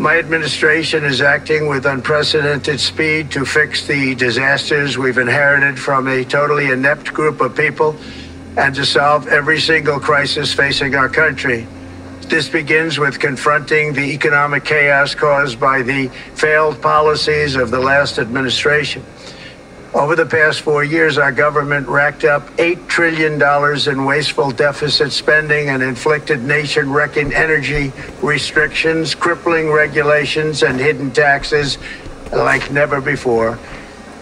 My administration is acting with unprecedented speed to fix the disasters we've inherited from a totally inept group of people and to solve every single crisis facing our country. This begins with confronting the economic chaos caused by the failed policies of the last administration. Over the past 4 years, our government racked up $8 trillion in wasteful deficit spending and inflicted nation-wrecking energy restrictions, crippling regulations, and hidden taxes like never before.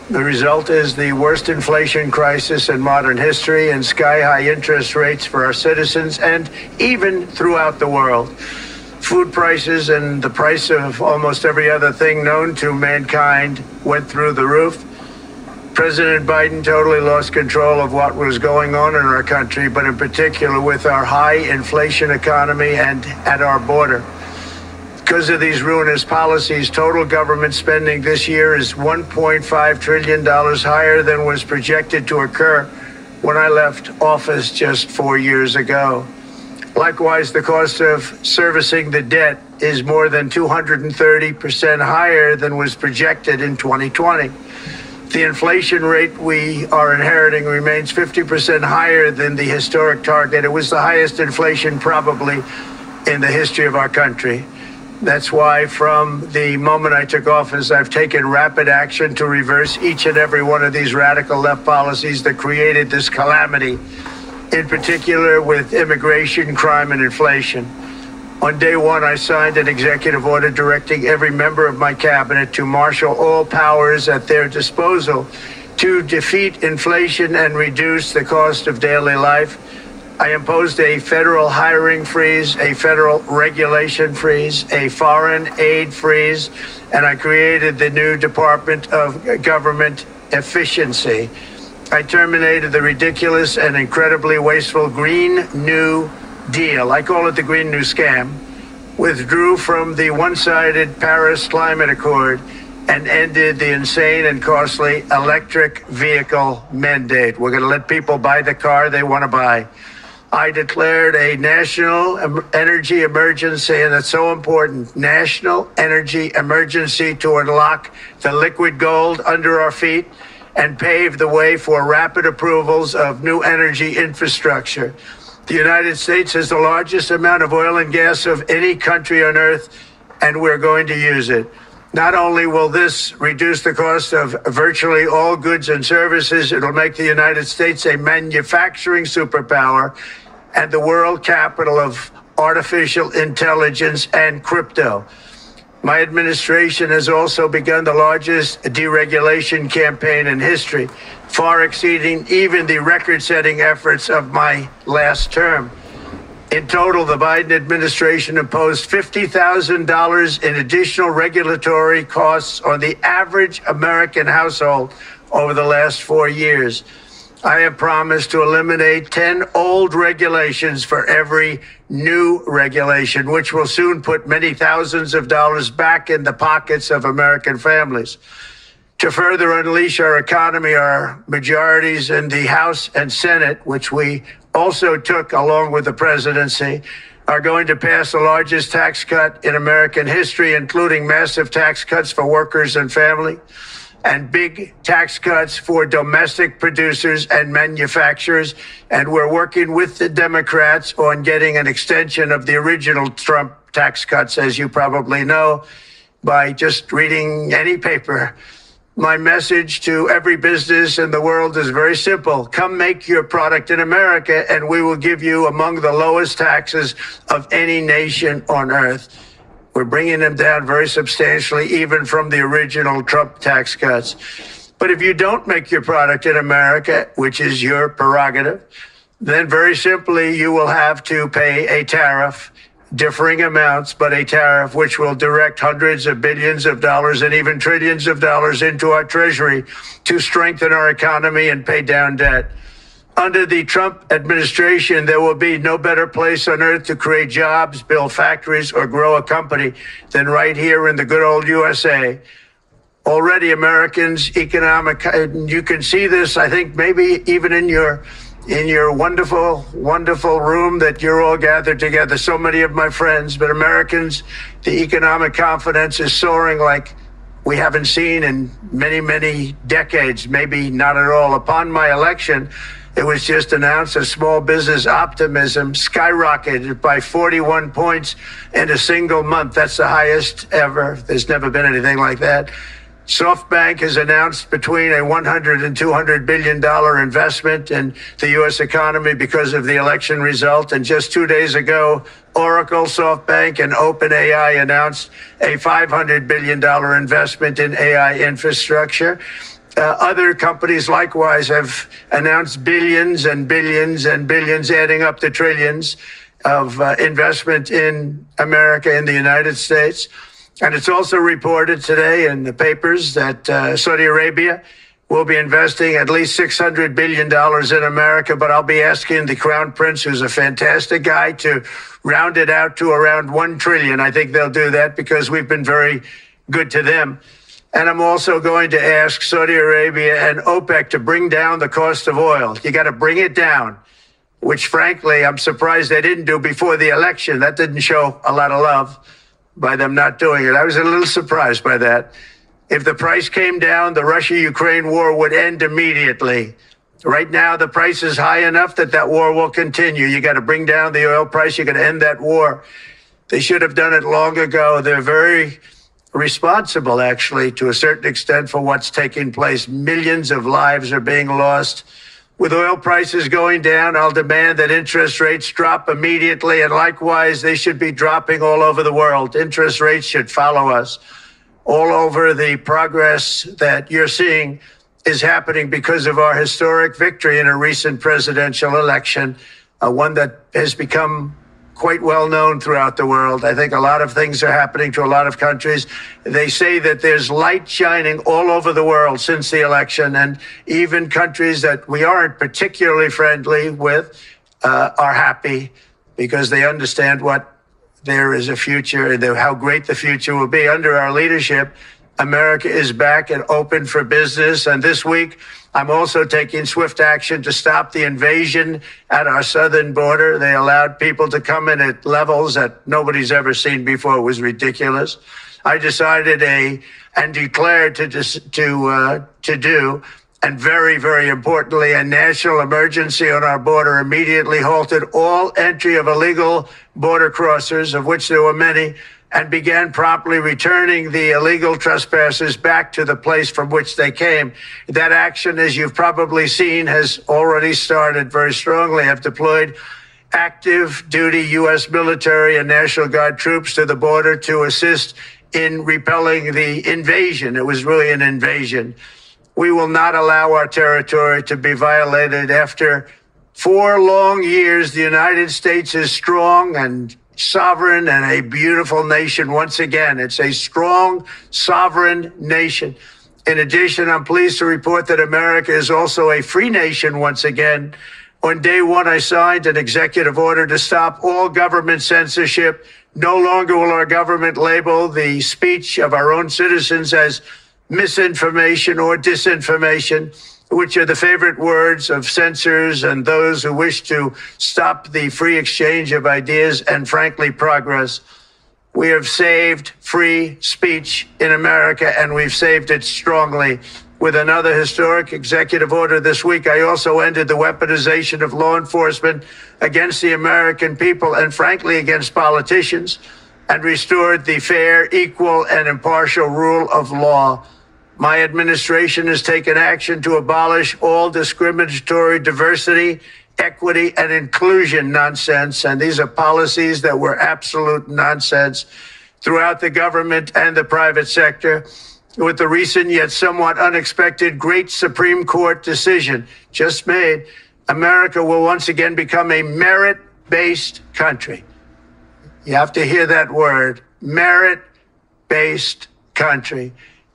The result is the worst inflation crisis in modern history and sky-high interest rates for our citizens and even throughout the world. Food prices and the price of almost every other thing known to mankind went through the roof. President Biden totally lost control of what was going on in our country, but in particular with our high inflation economy and at our border. Because of these ruinous policies, total government spending this year is $1.5 trillion higher than was projected to occur when I left office just 4 years ago. Likewise, the cost of servicing the debt is more than 230% higher than was projected in 2020. The inflation rate we are inheriting remains 50% higher than the historic target. It was the highest inflation probably in the history of our country. That's why from the moment I took office, I've taken rapid action to reverse each and every one of these radical left policies that created this calamity, in particular with immigration, crime, and inflation. On day one, I signed an executive order directing every member of my cabinet to marshal all powers at their disposal to defeat inflation and reduce the cost of daily life. I imposed a federal hiring freeze, a federal regulation freeze, a foreign aid freeze, and I created the new Department of Government Efficiency. I terminated the ridiculous and incredibly wasteful Green New Deal. I call it the Green New Scam. Withdrew from the one-sided Paris Climate Accord and ended the insane and costly electric vehicle mandate. We're going to let people buy the car they want to buy. I declared a national energy emergency, and that's so important, national energy emergency to unlock the liquid gold under our feet and pave the way for rapid approvals of new energy infrastructure. The United States has the largest amount of oil and gas of any country on earth, and we're going to use it. Not only will this reduce the cost of virtually all goods and services, it'll make the United States a manufacturing superpower and the world capital of artificial intelligence and crypto. My administration has also begun the largest deregulation campaign in history, far exceeding even the record-setting efforts of my last term. In total, the Biden administration imposed $50,000 in additional regulatory costs on the average American household over the last 4 years. I have promised to eliminate 10 old regulations for every new regulation, which will soon put many thousands of dollars back in the pockets of American families. To further unleash our economy, our majorities in the House and Senate, which we also took along with the presidency, are going to pass the largest tax cut in American history, including massive tax cuts for workers and family, and big tax cuts for domestic producers and manufacturers. And we're working with the Democrats on getting an extension of the original Trump tax cuts, as you probably know, by just reading any paper. My message to every business in the world is very simple. Come make your product in America, and we will give you among the lowest taxes of any nation on earth. We're bringing them down very substantially, even from the original Trump tax cuts. But if you don't make your product in America, which is your prerogative, then very simply you will have to pay a tariff, differing amounts, but a tariff which will direct hundreds of billions of dollars and even trillions of dollars into our treasury to strengthen our economy and pay down debt. Under the Trump administration, there will be no better place on earth to create jobs, build factories, or grow a company than right here in the good old USA. Already Americans' economic, you can see this, I think, maybe even in your in your wonderful, wonderful room that you're all gathered together, so many of my friends, but Americans, the economic confidence is soaring like we haven't seen in many, many decades, maybe not at all. Upon my election, it was just announced that small business optimism skyrocketed by 41 points in a single month. That's the highest ever. There's never been anything like that. SoftBank has announced between a $100 and $200 billion investment in the U.S. economy because of the election result. And just 2 days ago, Oracle, SoftBank, and OpenAI announced a $500 billion investment in AI infrastructure. Other companies likewise have announced billions and billions and billions, adding up to trillions of investment in America, in the United States. And it's also reported today in the papers that Saudi Arabia will be investing at least $600 billion in America. But I'll be asking the Crown Prince, who's a fantastic guy, to round it out to around $1 trillion. I think they'll do that because we've been very good to them. And I'm also going to ask Saudi Arabia and OPEC to bring down the cost of oil. You got to bring it down, which, frankly, I'm surprised they didn't do before the election. That didn't show a lot of love by them not doing it. I was a little surprised by that. If the price came down, the Russia-Ukraine war would end immediately. Right now, the price is high enough that that war will continue. You got to bring down the oil price. You got to end that war. They should have done it long ago. They're very responsible, actually, to a certain extent, for what's taking place. Millions of lives are being lost. With oil prices going down, I'll demand that interest rates drop immediately, and likewise, they should be dropping all over the world. Interest rates should follow us. All over, the progress that you're seeing is happening because of our historic victory in a recent presidential election, one that has become quite well known throughout the world. I think a lot of things are happening to a lot of countries. They say that there's light shining all over the world since the election, and even countries that we aren't particularly friendly with are happy because they understand what there is a future and how great the future will be. Under our leadership, America is back and open for business. And this week, I'm also taking swift action to stop the invasion at our southern border. They allowed people to come in at levels that nobody's ever seen before. It was ridiculous. I decided and declared to do, and very, very importantly, a national emergency on our border, immediately halted all entry of illegal border crossers, of which there were many, and began promptly returning the illegal trespassers back to the place from which they came. That action, as you've probably seen, has already started very strongly. I've deployed active duty U.S. military and National Guard troops to the border to assist in repelling the invasion. It was really an invasion. We will not allow our territory to be violated. After 4 long years, the United States is strong and sovereign and a beautiful nation once again. It's a strong, sovereign nation. In addition, I'm pleased to report that America is also a free nation once again. On day one, I signed an executive order to stop all government censorship. No longer will our government label the speech of our own citizens as misinformation or disinformation, which are the favorite words of censors and those who wish to stop the free exchange of ideas and, frankly, progress. We have saved free speech in America, and we've saved it strongly. With another historic executive order this week, I also ended the weaponization of law enforcement against the American people and, frankly, against politicians, and restored the fair, equal, and impartial rule of law. My administration has taken action to abolish all discriminatory diversity, equity, and inclusion nonsense. And these are policies that were absolute nonsense throughout the government and the private sector. With the recent yet somewhat unexpected great Supreme Court decision just made, America will once again become a merit-based country. You have to hear that word, merit-based country.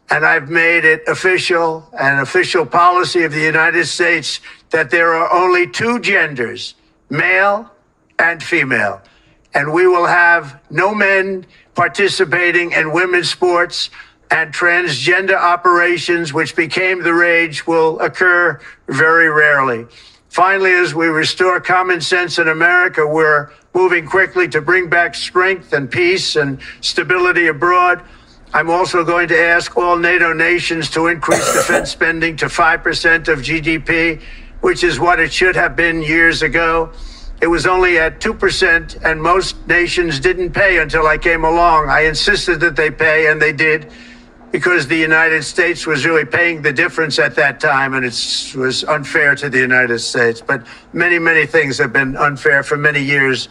And I've made it official, an official policy of the United States, that there are only 2 genders, male and female. And we will have no men participating in women's sports, and transgender operations, which became the rage, will occur very rarely. Finally, as we restore common sense in America, we're moving quickly to bring back strength and peace and stability abroad. I'm also going to ask all NATO nations to increase defense spending to 5% of GDP, which is what it should have been years ago. It was only at 2%, and most nations didn't pay until I came along. I insisted that they pay, and they did, because the United States was really paying the difference at that time, and it was unfair to the United States. But many, many things have been unfair for many years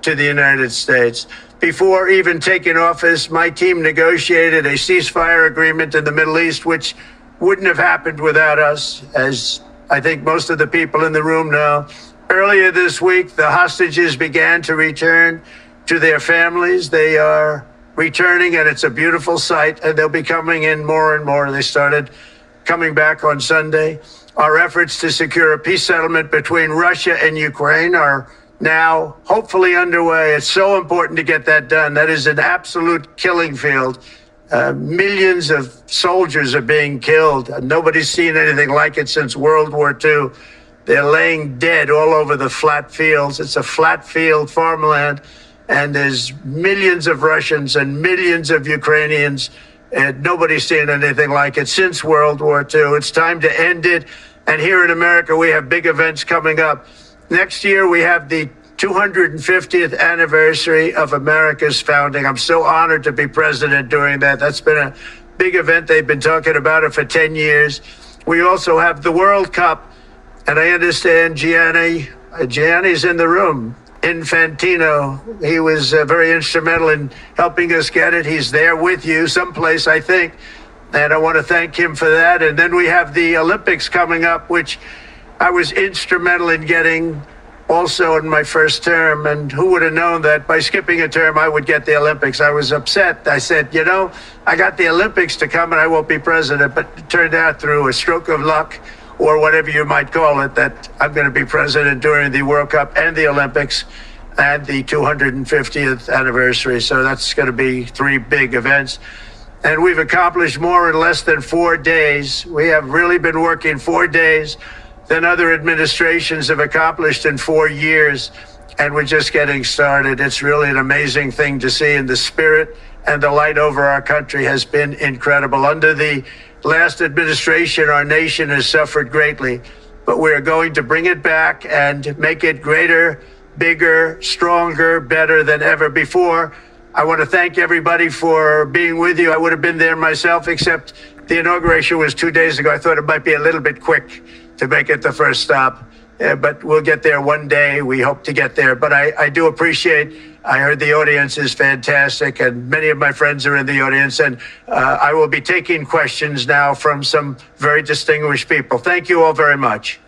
to the United States. Before even taking office, my team negotiated a ceasefire agreement in the Middle East, which wouldn't have happened without us, as I think most of the people in the room know. Earlier this week, the hostages began to return to their families. They are returning, and it's a beautiful sight, and they'll be coming in more and more. They started coming back on Sunday. Our efforts to secure a peace settlement between Russia and Ukraine are now hopefully underway. It's so important to get that done. That is an absolute killing field. Millions of soldiers are being killed. Nobody's seen anything like it since World War II. They're laying dead all over the flat fields. It's a flat field farmland, and there's millions of Russians and millions of Ukrainians, and nobody's seen anything like it since World War II. It's time to end it. And here in America, we have big events coming up. Next year, we have the 250th anniversary of America's founding. I'm so honored to be president during that. That's been a big event. They've been talking about it for 10 years. We also have the World Cup. And I understand Gianni's in the room. Infantino, he was very instrumental in helping us get it. He's there with you someplace, I think. And I want to thank him for that. And then we have the Olympics coming up, which I was instrumental in getting also in my first term. And who would have known that by skipping a term, I would get the Olympics? I was upset. I said, you know, I got the Olympics to come and I won't be president. But it turned out through a stroke of luck, or whatever you might call it, that I'm going to be president during the World Cup and the Olympics and the 250th anniversary. So that's going to be three big events. And we've accomplished more in less than 4 days. We have really been working 4 days than other administrations have accomplished in 4 years. And we're just getting started. It's really an amazing thing to see, and the spirit and the light over our country has been incredible. Under the last administration, our nation has suffered greatly, but we're going to bring it back and make it greater, bigger, stronger, better than ever before. I want to thank everybody for being with you. I would have been there myself, except the inauguration was 2 days ago. I thought it might be a little bit quick to make it the first stop, but we'll get there one day. We hope to get there. But I do appreciate, I heard the audience is fantastic, and many of my friends are in the audience, and I will be taking questions now from some very distinguished people. Thank you all very much.